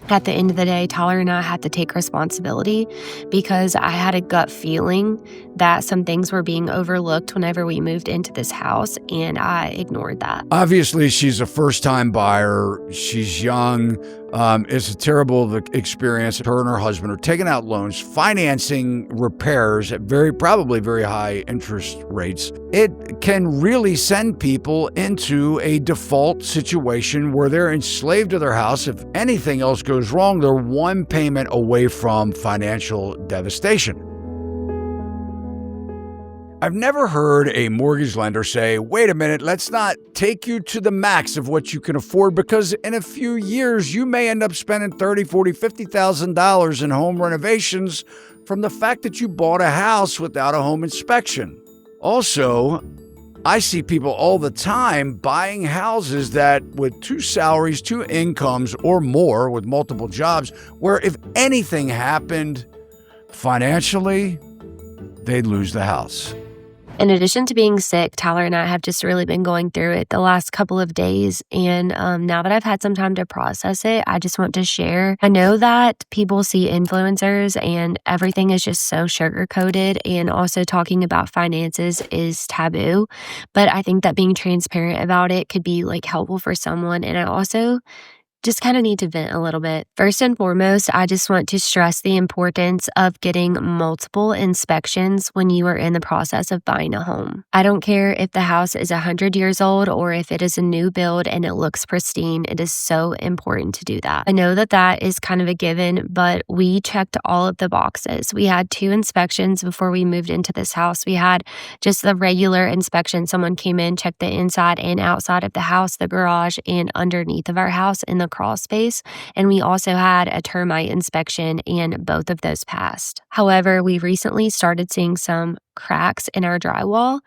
At the end of the day, Tyler and I had to take responsibility because I had a gut feeling that some things were being overlooked whenever we moved into this house, and I ignored that. Obviously, she's a first-time buyer. She's young. It's a terrible experience. Her and her husband are taking out loans, financing repairs at probably very high interest rates. It can really send people into a default situation where they're enslaved to their house. If anything else goes wrong, they're one payment away from financial devastation. I've never heard a mortgage lender say, wait a minute, let's not take you to the max of what you can afford, because in a few years, you may end up spending $30,000, $40,000, $50,000 in home renovations from the fact that you bought a house without a home inspection. Also, I see people all the time buying houses that with 2 salaries, 2 incomes or more with multiple jobs, where if anything happened financially, they'd lose the house. In addition to being sick, Tyler and I have just really been going through it the last couple of days. And now that I've had some time to process it, I just want to share. I know that people see influencers and everything is just so sugar-coated, and also talking about finances is taboo. But I think that being transparent about it could be helpful for someone. And I also just kind of need to vent a little bit. First and foremost, I just want to stress the importance of getting multiple inspections when you are in the process of buying a home. I don't care if the house is 100 years old or if it is a new build and it looks pristine. It is so important to do that. I know that that is kind of a given, but we checked all of the boxes. We had 2 inspections before we moved into this house. We had just the regular inspection. Someone came in, checked the inside and outside of the house, the garage, and underneath of our house in the crawl space. And we also had a termite inspection, and both of those passed. However, we recently started seeing some cracks in our drywall,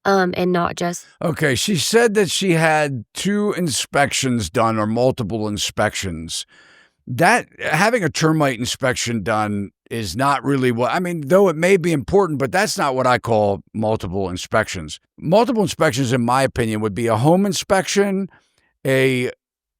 and not just... Okay, she said that she had 2 inspections done or multiple inspections. That having a termite inspection done is not really though it may be important, but that's not what I call multiple inspections. Multiple inspections, in my opinion, would be a home inspection, a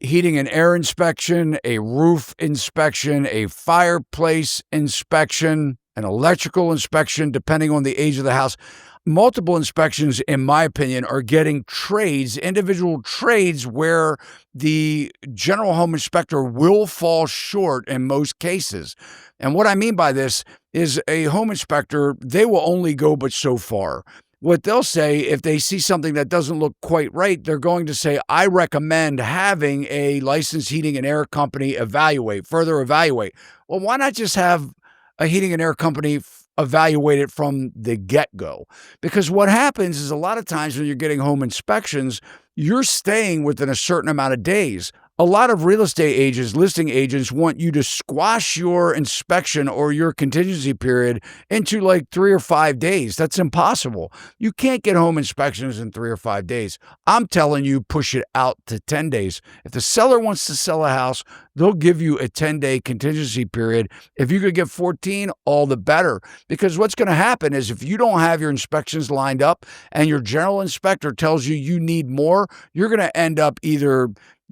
heating and air inspection, a roof inspection, a fireplace inspection, an electrical inspection, depending on the age of the house. Multiple inspections, in my opinion, are getting trades, individual trades, where the general home inspector will fall short in most cases. And what I mean by this is a home inspector, they will only go but so far. What they'll say, if they see something that doesn't look quite right, they're going to say, I recommend having a licensed heating and air company further evaluate. Well, why not just have a heating and air company evaluate it from the get-go? Because what happens is a lot of times when you're getting home inspections, you're staying within a certain amount of days. A lot of real estate agents, listing agents, want you to squash your inspection or your contingency period into 3 or 5 days. That's impossible. You can't get home inspections in 3 or 5 days. I'm telling you, push it out to 10 days. If the seller wants to sell a house, they'll give you a 10-day contingency period. If you could get 14, all the better. Because what's going to happen is if you don't have your inspections lined up and your general inspector tells you you need more, you're going to end up either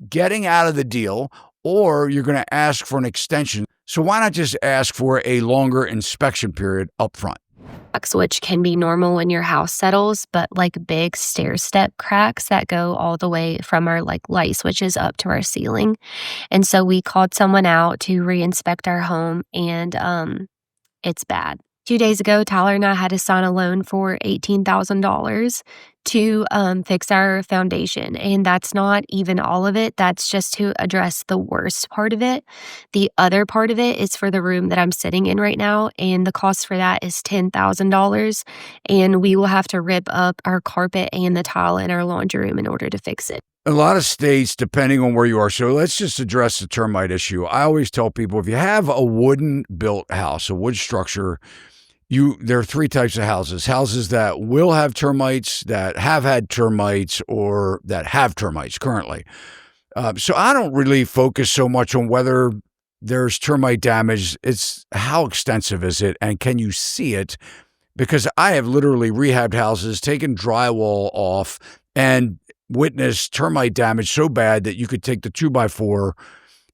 getting out of the deal or you're going to ask for an extension. So why not just ask for a longer inspection period up front? Which can be normal when your house settles, but big stair step cracks that go all the way from our light switches up to our ceiling. And so we called someone out to re-inspect our home, and it's bad. 2 days ago, Tyler and I had to sign a loan for $18,000 to fix our foundation. And that's not even all of it. That's just to address the worst part of it. The other part of it is for the room that I'm sitting in right now. And the cost for that is $10,000. And we will have to rip up our carpet and the tile in our laundry room in order to fix it. A lot of states, depending on where you are. So let's just address the termite issue. I always tell people, if you have a wooden built house, a wood structure, there are 3 types of houses. Houses that will have termites, that have had termites, or that have termites currently. So I don't really focus so much on whether there's termite damage. It's how extensive is it and can you see it? Because I have literally rehabbed houses, taken drywall off, and witnessed termite damage so bad that you could take the 2x4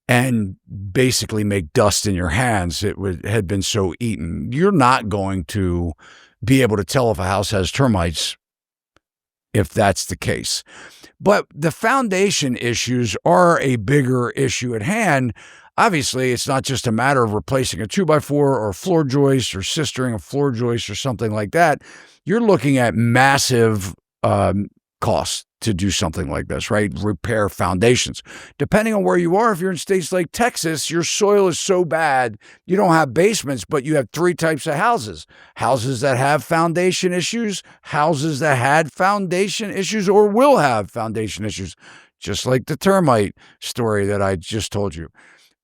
and basically make dust in your hands. Had been so eaten. You're not going to be able to tell if a house has termites if that's the case. But the foundation issues are a bigger issue at hand. Obviously, it's not just a matter of replacing a 2x4 or a floor joist or sistering a floor joist or something like that. You're looking at massive costs to do something like this, right? Repair foundations. Depending on where you are, if you're in states like Texas, your soil is so bad, you don't have basements, but you have three types of houses. Houses that have foundation issues, houses that had foundation issues or will have foundation issues, just like the termite story that I just told you.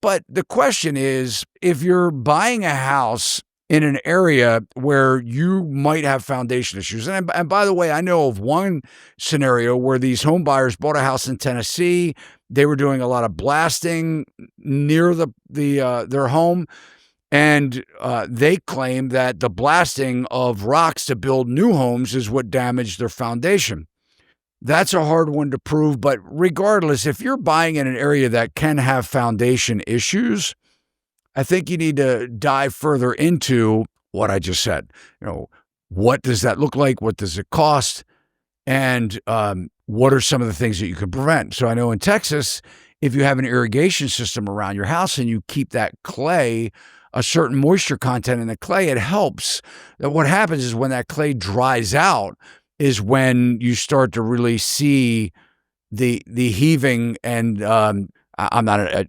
But the question is, if you're buying a house in an area where you might have foundation issues. And by the way, I know of one scenario where these home buyers bought a house in Tennessee. They were doing a lot of blasting near their home, and they claim that the blasting of rocks to build new homes is what damaged their foundation. That's a hard one to prove, but regardless, if you're buying in an area that can have foundation issues, I think you need to dive further into what I just said. What does that look like? What does it cost? And what are some of the things that you can prevent? So I know in Texas, if you have an irrigation system around your house and you keep that clay, a certain moisture content in the clay, it helps. What happens is when that clay dries out is when you start to really see the heaving. And I'm not an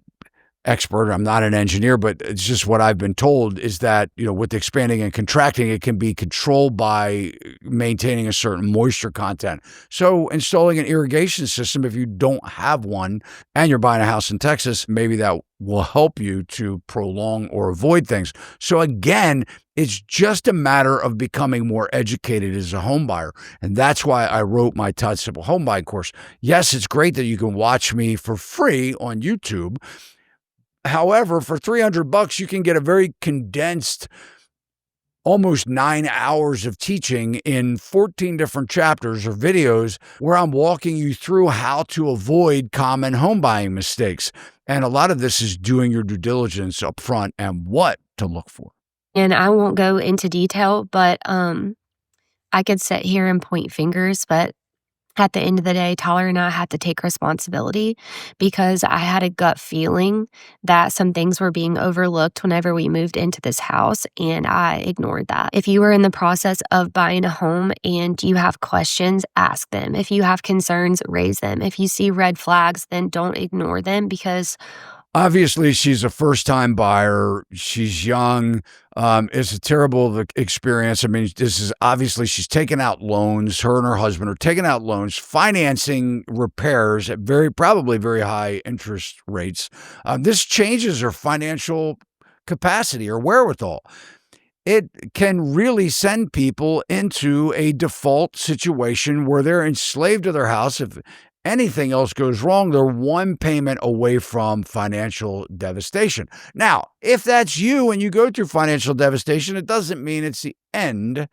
expert, I'm not an engineer, but it's just what I've been told is that, with expanding and contracting, it can be controlled by maintaining a certain moisture content. So installing an irrigation system, if you don't have one and you're buying a house in Texas, maybe that will help you to prolong or avoid things. So again, it's just a matter of becoming more educated as a home buyer. And that's why I wrote my Todd Simple Home Buying course. Yes, it's great that you can watch me for free on YouTube. However, for $300, you can get a very condensed, almost 9 hours of teaching in 14 different chapters or videos where I'm walking you through how to avoid common home buying mistakes. And a lot of this is doing your due diligence up front and what to look for. And I won't go into detail, but I could sit here and point fingers, but at the end of the day, Tyler and I had to take responsibility because I had a gut feeling that some things were being overlooked whenever we moved into this house, and I ignored that. If you are in the process of buying a home and you have questions, ask them. If you have concerns, raise them. If you see red flags, then don't ignore them because obviously, she's a first-time buyer. She's young. It's a terrible experience. I mean, this is obviously she's taken out loans. Her and her husband are taking out loans, financing repairs at probably very high interest rates. This changes her financial capacity or wherewithal. It can really send people into a default situation where they're enslaved to their house. If anything else goes wrong, they're one payment away from financial devastation. Now, if that's you and you go through financial devastation, it doesn't mean it's the end.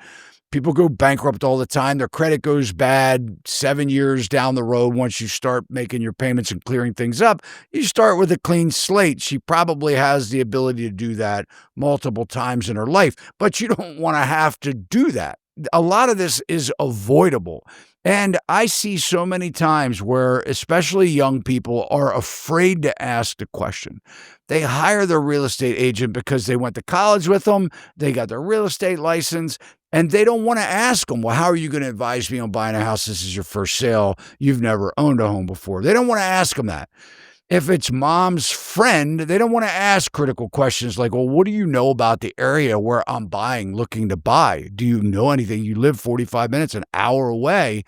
People go bankrupt all the time. Their credit goes bad 7 years down the road. Once you start making your payments and clearing things up, you start with a clean slate. She probably has the ability to do that multiple times in her life, but you don't want to have to do that. A lot of this is avoidable. And I see so many times where especially young people are afraid to ask the question. They hire their real estate agent because they went to college with them, they got their real estate license, and they don't want to ask them, well, how are you going to advise me on buying a house? This is your first sale. You've never owned a home before. They don't want to ask them that. If it's mom's friend, they don't want to ask critical questions like, well, what do you know about the area where I'm looking to buy? Do you know anything? You live 45 minutes, an hour away.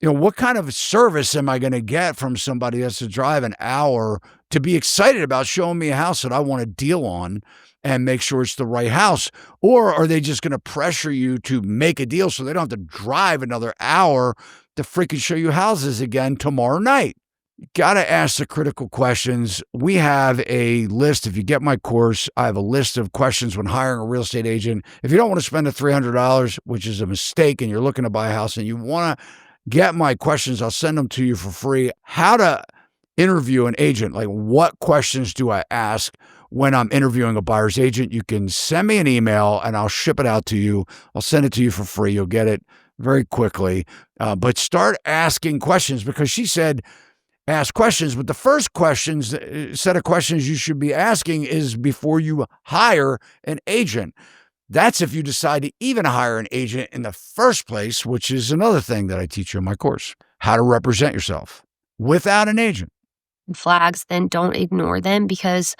What kind of service am I going to get from somebody that's to drive an hour to be excited about showing me a house that I want to deal on and make sure it's the right house? Or are they just going to pressure you to make a deal so they don't have to drive another hour to freaking show you houses again tomorrow night? You got to ask the critical questions. We have a list. If you get my course, I have a list of questions when hiring a real estate agent. If you don't want to spend the $300, which is a mistake, and you're looking to buy a house and you want to get my questions, I'll send them to you for free. How to interview an agent? Like, what questions do I ask when I'm interviewing a buyer's agent? You can send me an email and I'll ship it out to you. I'll send it to you for free. You'll get it very quickly. But start asking questions, because she said, ask questions. But the first set of questions you should be asking is before you hire an agent. That's if you decide to even hire an agent in the first place, which is another thing that I teach you in my course, how to represent yourself without an agent. Flags, then don't ignore them, because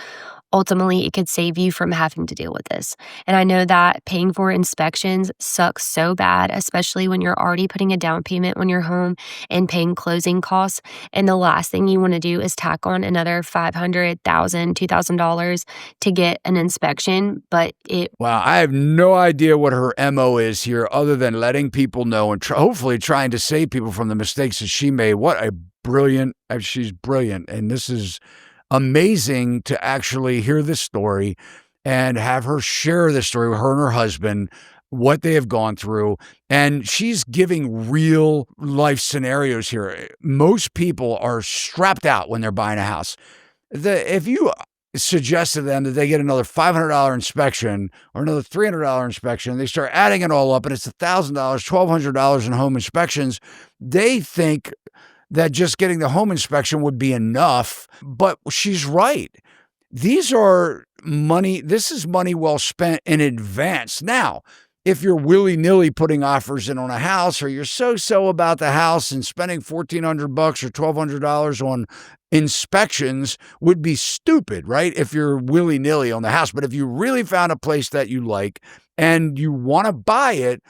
ultimately it could save you from having to deal with this. And I know that paying for inspections sucks so bad, especially when you're already putting a down payment on your home and paying closing costs. And the last thing you want to do is tack on another $500, $2,000 to get an inspection. But it Wow, I have no idea what her MO is here, other than letting people know and hopefully trying to save people from the mistakes that she made. She's brilliant. And this is amazing to actually hear this story and have her share this story with her and her husband, what they have gone through. And she's giving real life scenarios here. Most people are strapped out when they're buying a house. If you suggest to them that they get another $500 inspection or another $300 inspection, they start adding it all up and it's $1,000, $1,200 in home inspections, they think that just getting the home inspection would be enough. But she's right. This is money well spent in advance. Now, if you're willy-nilly putting offers in on a house, or you're so about the house and spending $1,400 or $1,200 on inspections, would be stupid, right? If you're willy-nilly on the house. But if you really found a place that you like and you want to buy it,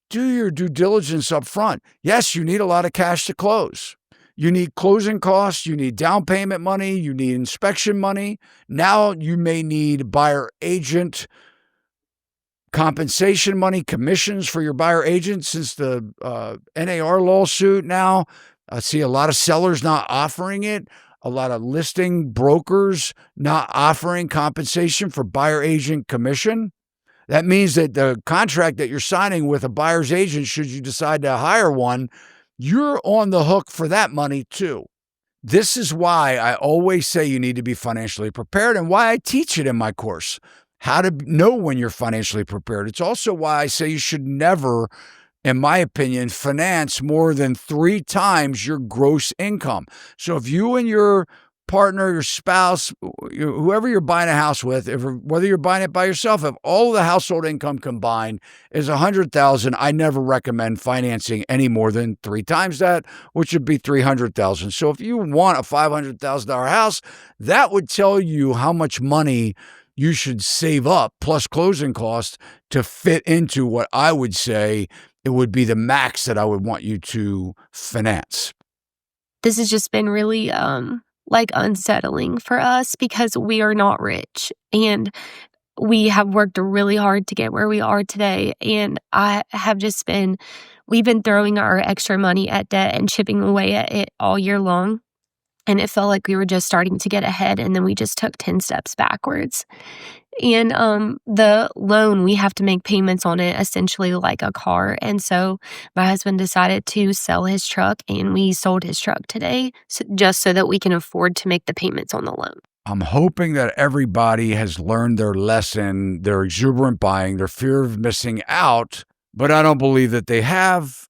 do your due diligence up front. Yes, you need a lot of cash to close. You need closing costs, you need down payment money, you need inspection money. Now you may need buyer agent compensation money, commissions for your buyer agent. Since the NAR lawsuit now, I see a lot of sellers not offering it, a lot of listing brokers not offering compensation for buyer agent commission. That means that the contract that you're signing with a buyer's agent, should you decide to hire one, you're on the hook for that money too. This is why I always say you need to be financially prepared, and why I teach it in my course, how to know when you're financially prepared. It's also why I say you should never, in my opinion, finance more than 3 times your gross income. So if you and your partner, your spouse, whoever you're buying a house with, whether you're buying it by yourself, if all of the household income combined is $100,000, I never recommend financing any more than 3 times that, which would be $300,000. So if you want a $500,000 house, that would tell you how much money you should save up plus closing costs to fit into what I would say it would be the max that I would want you to finance. This has just been really unsettling for us, because we are not rich and we have worked really hard to get where we are today. And we've been throwing our extra money at debt and chipping away at it all year long. And it felt like we were just starting to get ahead, and then we just took 10 steps backwards. And the loan, we have to make payments on it essentially like a car. And so my husband decided to sell his truck, and we sold his truck today, just so that we can afford to make the payments on the loan. I'm hoping that everybody has learned their lesson, their exuberant buying, their fear of missing out, but I don't believe that they have.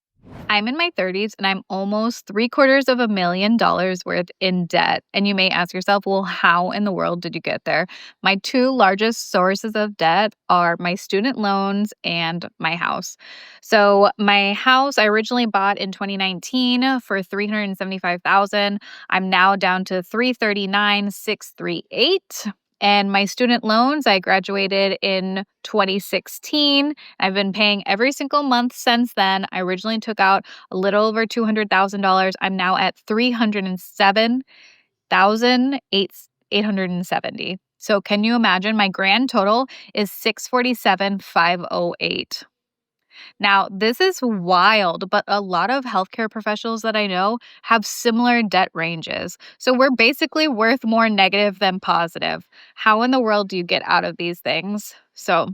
I'm in my 30s and I'm almost $750,000 worth in debt. And you may ask yourself, well, how in the world did you get there? My 2 largest sources of debt are my student loans and my house. So my house I originally bought in 2019 for $375,000. I'm now down to $339,638. And my student loans, I graduated in 2016. I've been paying every single month since then. I originally took out a little over $200,000. I'm now at $307,870. So can you imagine? My grand total is $647,508. Now, this is wild, but a lot of healthcare professionals that I know have similar debt ranges. So we're basically worth more negative than positive. How in the world do you get out of these things? So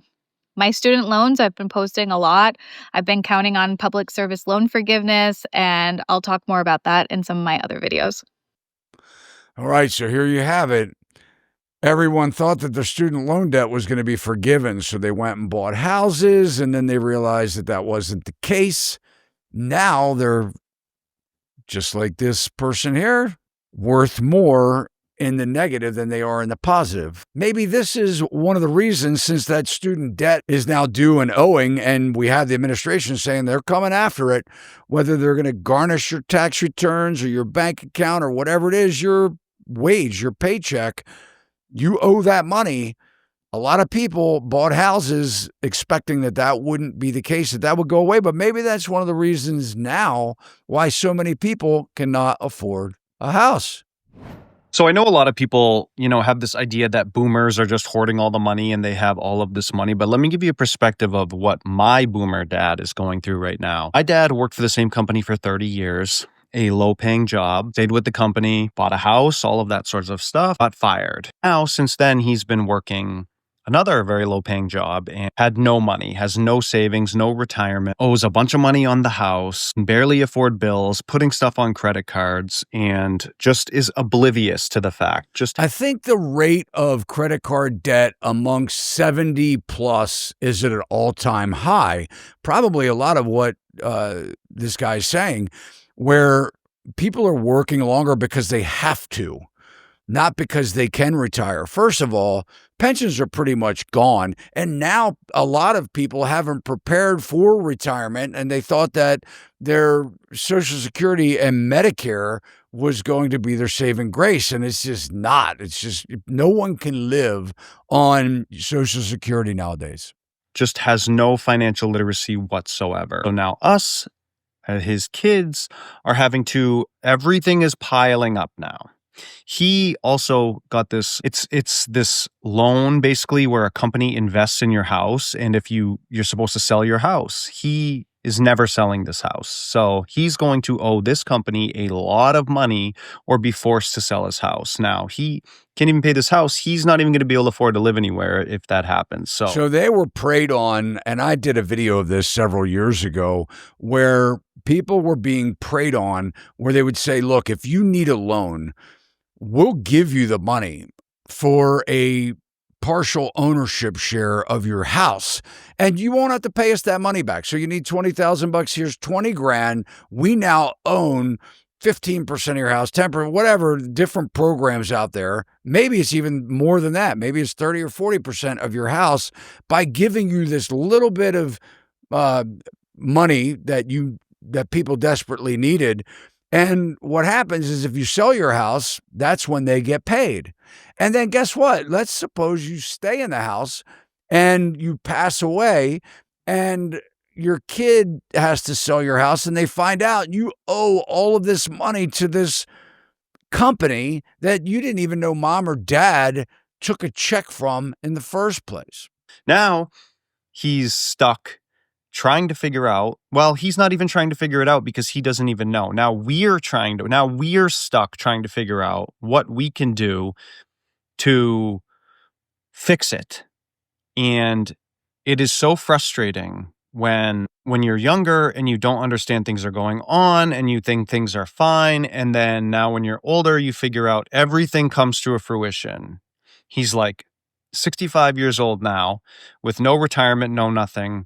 my student loans, I've been posting a lot. I've been counting on public service loan forgiveness, and I'll talk more about that in some of my other videos. All right, so here you have it. Everyone thought that their student loan debt was going to be forgiven, so they went and bought houses, and then they realized that that wasn't the case. Now they're just like this person here, worth more in the negative than they are in the positive. Maybe this is one of the reasons, since that student debt is now due and owing, and we have the administration saying they're coming after it, whether they're going to garnish your tax returns or your bank account or whatever it is, your wage, your paycheck, you owe that money. A lot of people bought houses expecting that that wouldn't be the case, that that would go away. But maybe that's one of the reasons now why so many people cannot afford a house. So I know a lot of people, have this idea that boomers are just hoarding all the money and they have all of this money. But let me give you a perspective of what my boomer dad is going through right now. My dad worked for the same company for 30 years. A low-paying job, stayed with the company, bought a house, all of that sorts of stuff, got fired. Now, since then, he's been working another very low-paying job and had no money, has no savings, no retirement, owes a bunch of money on the house, can barely afford bills, putting stuff on credit cards, and just is oblivious to the fact. I think the rate of credit card debt amongst 70 plus is at an all-time high. Probably a lot of what this guy's saying, where people are working longer because they have to, not because they can retire. First of all, pensions are pretty much gone. And now a lot of people haven't prepared for retirement, and they thought that their Social Security and Medicare was going to be their saving grace. And it's just not. It's just no one can live on Social Security nowadays. Just has no financial literacy whatsoever. So now us, his kids, are having to, everything is piling up now. He also got this, it's this loan basically where a company invests in your house, and if you're supposed to sell your house, he is never selling this house. So he's going to owe this company a lot of money or be forced to sell his house. Now, he can't even pay this house. He's not even going to be able to afford to live anywhere if that happens. So they were preyed on, and I did a video of this several years ago, where people were being preyed on, where they would say, look, if you need a loan, we'll give you the money for a partial ownership share of your house, and you won't have to pay us that money back. So you need $20,000. Here's 20 grand. We now own 15% of your house, 10%, whatever, different programs out there. Maybe it's even more than that. Maybe it's 30 or 40% of your house, by giving you this little bit of money that people desperately needed. And what happens is, if you sell your house, that's when they get paid. And then guess what? Let's suppose you stay in the house and you pass away, and your kid has to sell your house, and they find out you owe all of this money to this company that you didn't even know mom or dad took a check from in the first place. Now he's stuck trying to figure out, well, he's not even trying to figure it out because he doesn't even know. Now we're stuck trying to figure out what we can do to fix it. And it is so frustrating when you're younger and you don't understand things are going on and you think things are fine. And then now when you're older, you figure out everything comes to a fruition. He's like 65 years old now with no retirement, no nothing,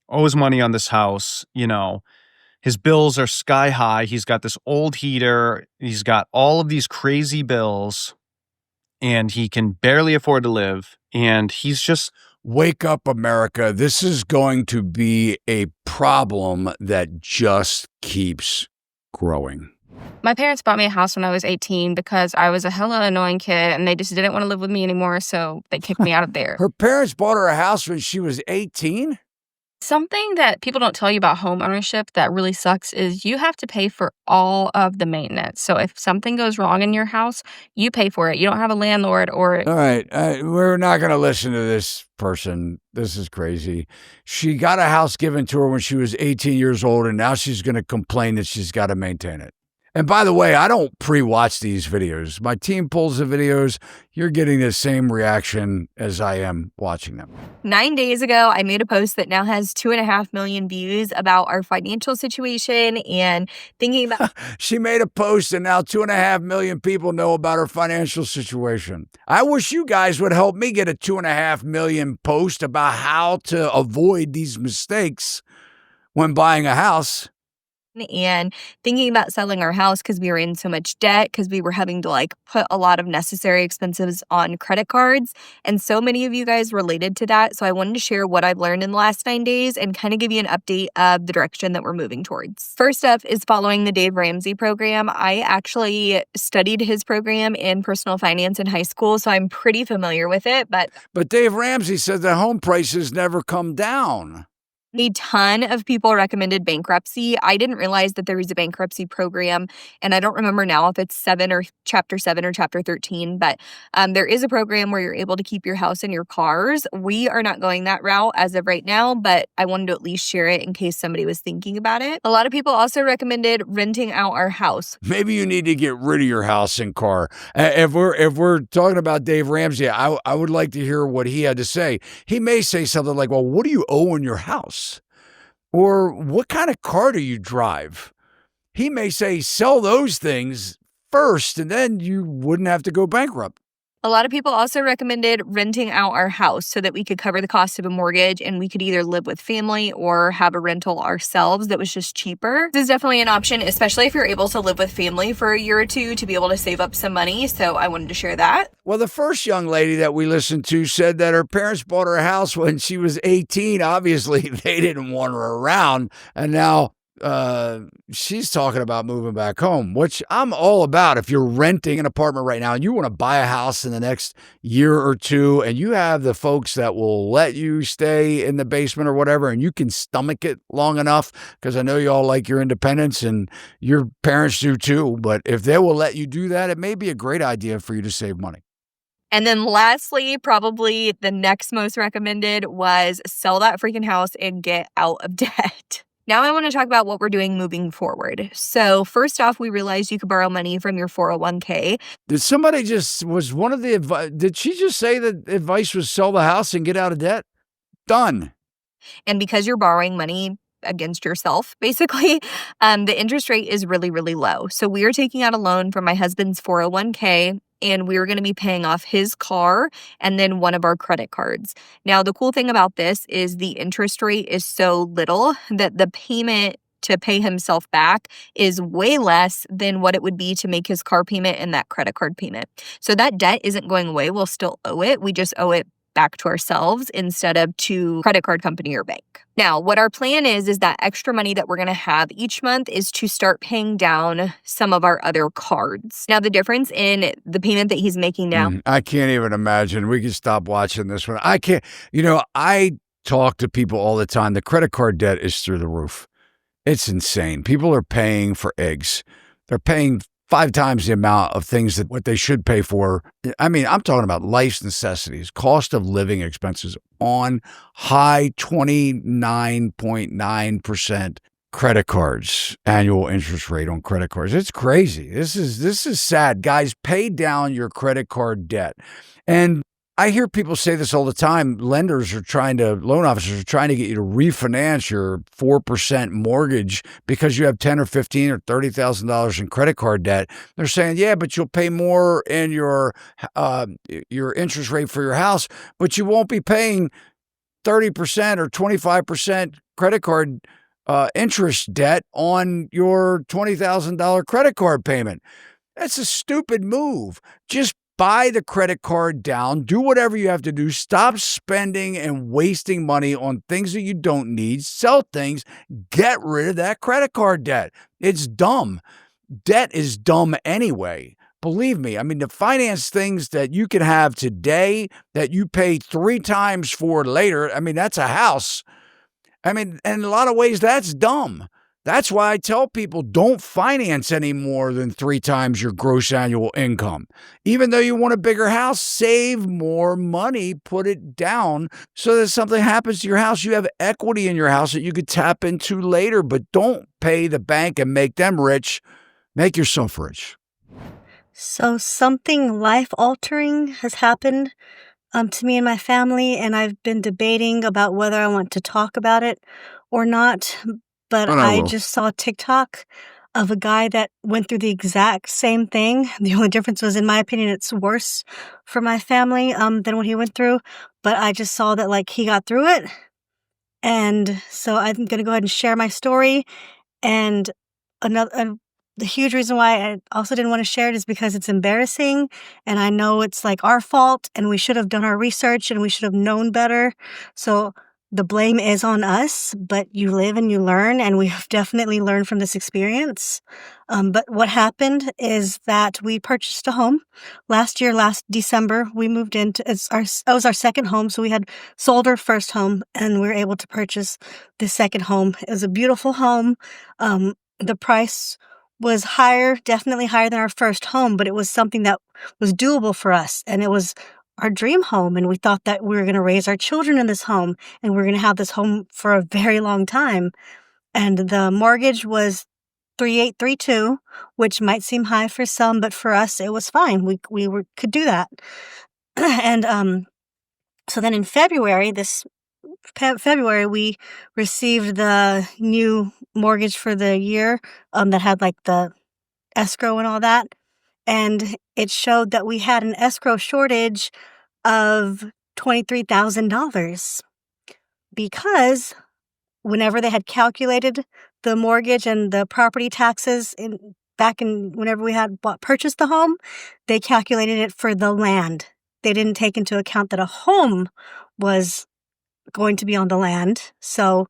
owes money on this house. His bills are sky high. He's got this old heater. He's got all of these crazy bills, and he can barely afford to live. And he's just, wake up, America. This is going to be a problem that just keeps growing. My parents bought me a house when I was 18 because I was a hella annoying kid, and they just didn't want to live with me anymore, so they kicked me out of there. Her parents bought her a house when she was 18? Something that people don't tell you about home ownership that really sucks is you have to pay for all of the maintenance. So if something goes wrong in your house, you pay for it. You don't have a landlord or... All right, we're not going to listen to this person. This is crazy. She got a house given to her when she was 18 years old, and now she's going to complain that she's got to maintain it. And by the way, I don't pre-watch these videos. My team pulls the videos. You're getting the same reaction as I am watching them. 9 days ago, I made a post that now has 2.5 million views about our financial situation and thinking about She made a post and now 2.5 million people know about her financial situation. I wish you guys would help me get a 2.5 million post about how to avoid these mistakes when buying a house. and thinking about selling our house because we were in so much debt because we were having to like put a lot of necessary expenses on credit cards. And so many of you guys related to that. So I wanted to share what I've learned in the last 9 days and kind of give you an update of the direction that we're moving towards. First up is following the Dave Ramsey program. I actually studied his program in personal finance in high school, so I'm pretty familiar with it. But Dave Ramsey said that home prices never come down. a ton of people recommended bankruptcy. I didn't realize that there was a bankruptcy program, and I don't remember now if it's chapter 7 or chapter 13, but there is a program where you're able to keep your house and your cars. We are not going that route as of right now, but I wanted to at least share it in case somebody was thinking about it. A lot of people also recommended renting out our house. Maybe you need to get rid of your house and car. If we're talking about Dave Ramsey, I would like to hear what he had to say. He may say something like, well, what do you owe in your house? Or what kind of car do you drive? He may say, sell those things first, and then you wouldn't have to go bankrupt. A lot of people also recommended renting out our house so that we could cover the cost of a mortgage and we could either live with family or have a rental ourselves that was just cheaper. This is definitely an option, especially if you're able to live with family for a year or two to be able to save up some money. So I wanted to share that. Well, the first young lady that we listened to said that her parents bought her a house when she was 18. Obviously, they didn't want her around. And now she's talking about moving back home, which I'm all about. If you're renting an apartment right now and you want to buy a house in the next year or two, and you have the folks that will let you stay in the basement or whatever, and you can stomach it long enough, because I know you all like your independence and your parents do too, but if they will let you do that, it may be a great idea for you to save money. And then lastly, probably the next most recommended was sell that freaking house and get out of debt. Now I want to talk about what we're doing moving forward. So first off, we realized you could borrow money from your 401k. Did somebody was one of the advice? Did she just say that advice was sell the house and get out of debt? Done. And because you're borrowing money against yourself, basically, the interest rate is really, really low. So we are taking out a loan from my husband's 401k, and we're going to be paying off his car and then one of our credit cards. Now, the cool thing about this is the interest rate is so little that the payment to pay himself back is way less than what it would be to make his car payment and that credit card payment. So that debt isn't going away. We'll still owe it. We just owe it back to ourselves instead of to credit card company or bank. Now, what our plan is that extra money that we're going to have each month is to start paying down some of our other cards. Now, the difference in the payment that he's making now. I can't even imagine. We can stop watching this one. I can't. I talk to people all the time. The credit card debt is through the roof. It's insane. People are paying for eggs. They're paying 5 times the amount of things that what they should pay for. I mean, I'm talking about life's necessities, cost of living expenses on high 29.9% credit cards, annual interest rate on credit cards. It's crazy. This is sad. Guys, pay down your credit card debt. And I hear people say this all the time. Loan officers are trying to get you to refinance your 4% mortgage because you have $10 or $15 or $30,000 in credit card debt. They're saying, yeah, but you'll pay more in your interest rate for your house, but you won't be paying 30% or 25% credit card interest debt on your $20,000 credit card payment. That's a stupid move. Just buy the credit card down, do whatever you have to do, stop spending and wasting money on things that you don't need, sell things, get rid of that credit card debt. It's dumb. Debt is dumb anyway. Believe me, I mean, to finance things that you can have today that you pay 3 times for later, I mean, that's a house. I mean, in a lot of ways, that's dumb. That's why I tell people don't finance any more than 3 times your gross annual income. Even though you want a bigger house, save more money, put it down so that if something happens to your house, you have equity in your house that you could tap into later, but don't pay the bank and make them rich Make yourself rich. So something life-altering has happened to me and my family, and I've been debating about whether I want to talk about it or not. But And I I will. just saw a TikTok of a guy that went through the exact same thing. The only difference was, in my opinion, it's worse for my family than what he went through. But I just saw that like he got through it, and so I'm gonna go ahead and share my story. And the huge reason why I also didn't want to share it is because it's embarrassing, and I know it's like our fault, and we should have done our research, and we should have known better. So the blame is on us, but you live and you learn, and we have definitely learned from this experience. But what happened is that we purchased a home last year, last December. We moved into it was our second home, so we had sold our first home, and we were able to purchase the second home. It was a beautiful home. The price was higher, definitely higher than our first home, but it was something that was doable for us, and it was our dream home, and we thought that we were gonna raise our children in this home, and we're gonna have this home for a very long time. And the mortgage was 3832, which might seem high for some, but for us, it was fine. Could do that. And so then in February, we received the new mortgage for the year that had like the escrow and all that. And it showed that we had an escrow shortage of $23,000 because whenever they had calculated the mortgage and the property taxes back in whenever we had purchased the home, they calculated it for the land. They didn't take into account that a home was going to be on the land. So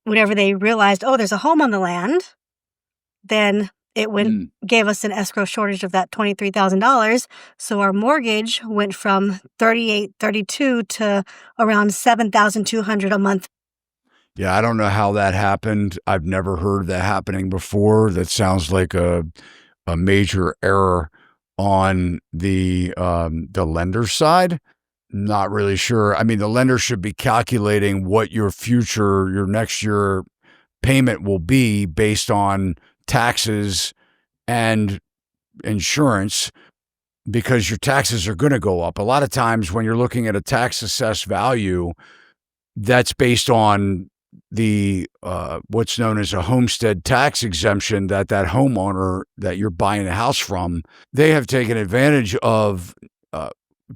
whenever they realized, oh, there's a home on the land, then it gave us an escrow shortage of that $23,000. So our mortgage went from $3832 to around $7,200 a month. Yeah, I don't know how that happened. I've never heard that happening before. That sounds like a major error on the lender side. Not really sure. I mean, the lender should be calculating what your next year payment will be based on taxes and insurance, because your taxes are going to go up. A lot of times when you're looking at a tax assessed value, that's based on the what's known as a homestead tax exemption that homeowner that you're buying a house from, they have taken advantage of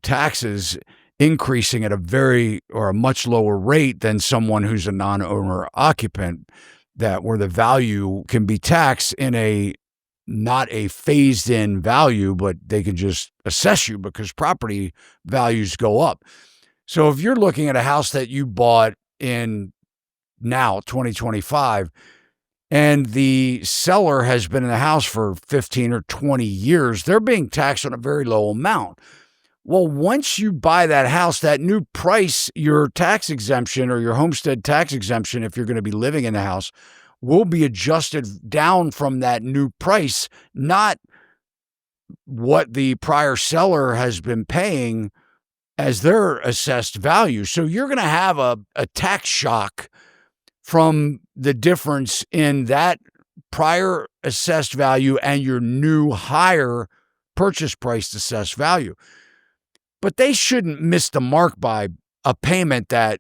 taxes increasing at a much lower rate than someone who's a non-owner occupant, where the value can be taxed in not a phased in value, but they can just assess you because property values go up. So if you're looking at a house that you bought in now 2025 and the seller has been in the house for 15 or 20 years, they're being taxed on a very low amount. Well, once you buy that house, that new price, your tax exemption or your homestead tax exemption, if you're going to be living in the house, will be adjusted down from that new price, not what the prior seller has been paying as their assessed value. So you're going to have a tax shock from the difference in that prior assessed value and your new higher purchase price assessed value. But they shouldn't miss the mark by a payment that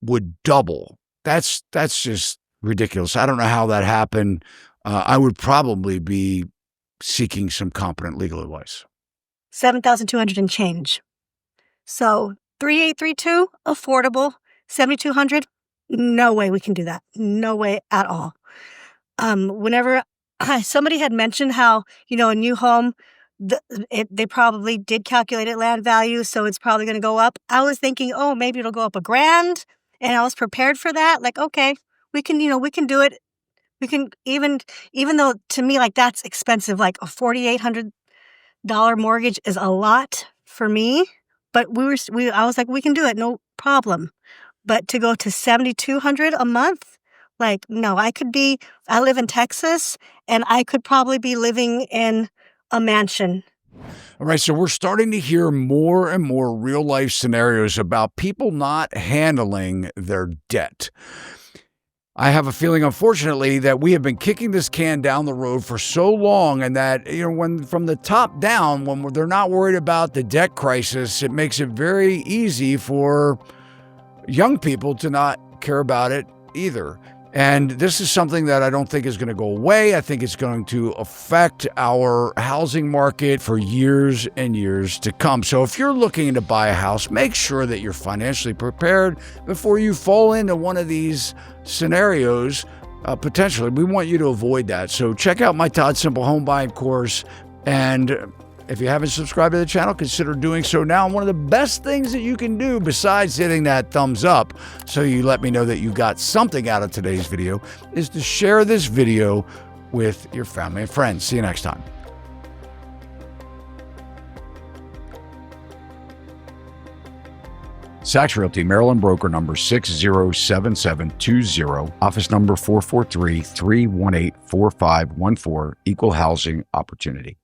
would double. That's just ridiculous. I don't know how that happened. I would probably be seeking some competent legal advice. $7,200 and change. So 3832, affordable. 7,200, no way we can do that. No way at all. Whenever somebody had mentioned how, a new home, they probably did calculate at land value, so it's probably going to go up. I was thinking, oh, maybe it'll go up $1,000, and I was prepared for that. Like, okay, we can do it. We can even though to me, like, that's expensive. Like a $4,800 mortgage is a lot for me, but I was like, we can do it, no problem. But to go to $7,200 a month, like, no, I live in Texas, and I could probably be living in a mansion. All right, so we're starting to hear more and more real life scenarios about people not handling their debt. I have a feeling, unfortunately, that we have been kicking this can down the road for so long, and that, when from the top down, when they're not worried about the debt crisis, it makes it very easy for young people to not care about it either. And this is something that I don't think is going to go away. I think it's going to affect our housing market for years and years to come. So if you're looking to buy a house, make sure that you're financially prepared before you fall into one of these scenarios. Potentially, we want you to avoid that. So check out my Todd Simple Home Buying course. And if you haven't subscribed to the channel, consider doing so now. One of the best things that you can do, besides hitting that thumbs up so you let me know that you got something out of today's video, is to share this video with your family and friends. See you next time. Sachs Realty, Maryland broker number 607720, office number 443-318-4514, equal housing opportunity.